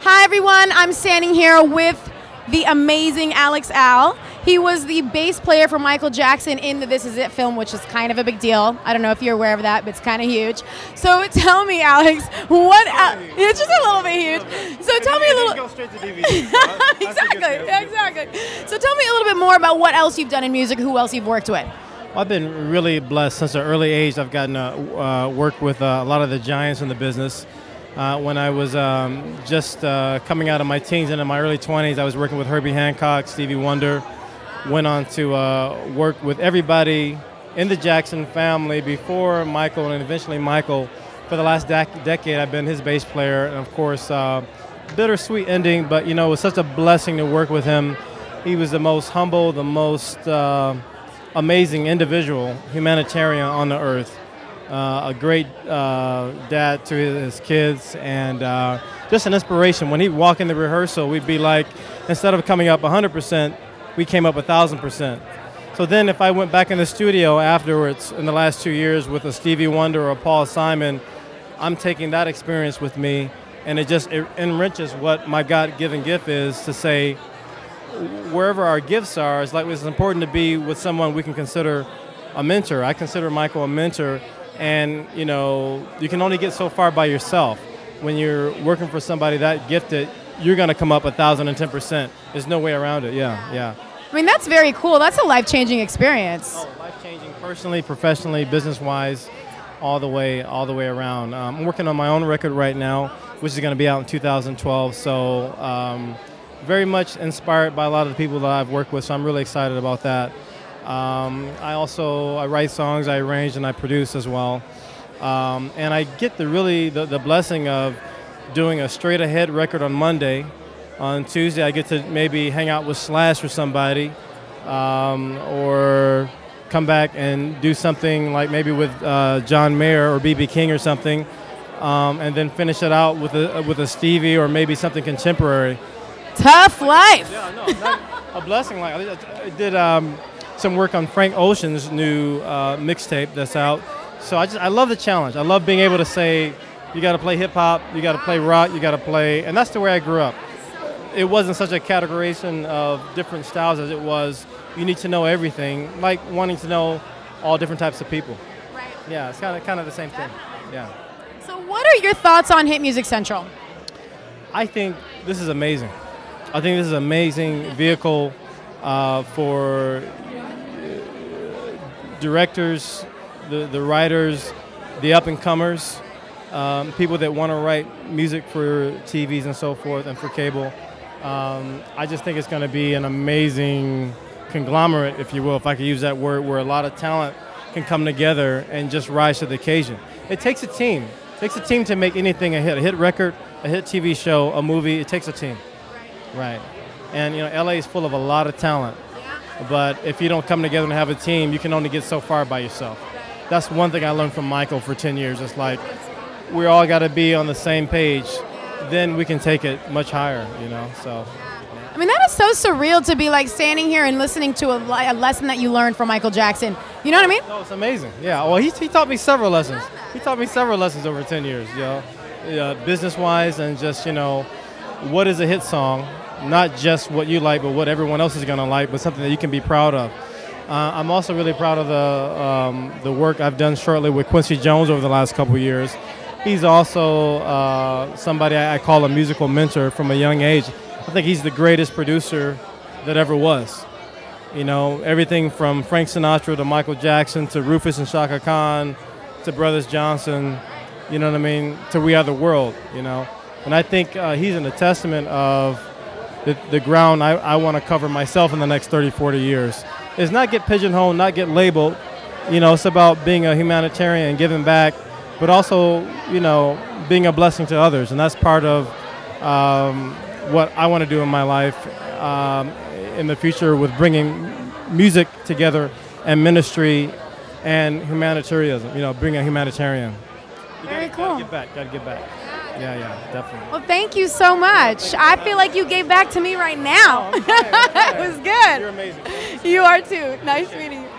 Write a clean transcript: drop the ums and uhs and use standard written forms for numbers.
Hi everyone, I'm standing here with the amazing Alex Al. He was the bass player for Michael Jackson in the This Is It film, which is kind of a big deal. I don't know if you're aware of that, but it's kind of huge. So tell me, Alex, it's just a little bit huge. So tell me a little. Go straight to DVD. Exactly. So tell me a little bit more about what else you've done in music, who else you've worked with. Well, I've been really blessed since an early age. I've gotten to work with a lot of the giants in the business. When I was just coming out of my teens and in my early 20s, I was working with Herbie Hancock, Stevie Wonder. Went on to work with everybody in the Jackson family before Michael and eventually Michael. For the last decade, I've been his bass player. And of course, bittersweet ending, but you know, it was such a blessing to work with him. He was the most humble, the most amazing individual, humanitarian on the earth. A great dad to his kids, and just an inspiration. When he'd walk in the rehearsal, we'd be like, instead of coming up 100%, we came up 1,000%. So then if I went back in the studio afterwards in the last 2 years with a Stevie Wonder or a Paul Simon, I'm taking that experience with me, and it enriches what my God-given gift is to say, wherever our gifts are, it's important to be with someone we can consider a mentor. I consider Michael a mentor, and you know, you can only get so far by yourself. When you're working for somebody that gifted, you're going to come up 1,010%. There's no way around it. Yeah. I mean, that's very cool. That's a life-changing experience. Oh, life-changing, personally, professionally, business-wise, all the way around. I'm working on my own record right now, which is going to be out in 2012. So, very much inspired by a lot of the people that I've worked with. So I'm really excited about that. I write songs, I arrange, and I produce as well. And I get the blessing of doing a straight ahead record on Monday. On Tuesday, I get to maybe hang out with Slash or somebody, or come back and do something like maybe with John Mayer or B.B. King or something, and then finish it out with a Stevie or maybe something contemporary. Tough life. Yeah, no, a blessing. Like I did some work on Frank Ocean's new mixtape that's out. So I love the challenge. I love being able to say, you got to play hip hop, you got to play rock, you got to play, and that's the way I grew up. It wasn't such a categorization of different styles as it was, you need to know everything, like wanting to know all different types of people. Right. Yeah, it's kind of the same thing. Yeah. So what are your thoughts on Hit Music Central? I think this is amazing. I think this is an amazing vehicle for directors, the writers, the up-and-comers, people that want to write music for TVs and so forth and for cable. I just think it's going to be an amazing conglomerate, if you will, if I could use that word, where a lot of talent can come together and just rise to the occasion. It takes a team. It takes a team to make anything a hit record, a hit TV show, a movie. It takes a team. Right. And you know, LA is full of a lot of talent. But if you don't come together and have a team, you can only get so far by yourself. That's one thing I learned from Michael for 10 years. It's like, we all got to be on the same page. Then we can take it much higher, you know, so. I mean, that is so surreal to be like standing here and listening to a lesson that you learned from Michael Jackson. You know what I mean? No, it's amazing. Yeah, well, he taught me several lessons. He taught me several lessons over 10 years, you know, business-wise, and just, you know, what is a hit song? Not just what you like, but what everyone else is going to like, but something that you can be proud of. I'm also really proud of the work I've done shortly with Quincy Jones over the last couple of years. He's also somebody I call a musical mentor from a young age. I think he's the greatest producer that ever was. You know, everything from Frank Sinatra to Michael Jackson to Rufus and Shaka Khan to Brothers Johnson, you know what I mean, to We Are the World, you know. And I think he's a testament of the ground I want to cover myself in the next 30, 40 years. Is not get pigeonholed, not get labeled. You know, it's about being a humanitarian and giving back, but also, you know, being a blessing to others. And that's part of what I want to do in my life in the future, with bringing music together and ministry and humanitarianism, you know, being a humanitarian. Very cool. Gotta give back. Yeah, definitely. Well, thank you so much. I feel like you gave back to me right now. Oh, okay. It was good. You're amazing. You are too. Nice meeting you.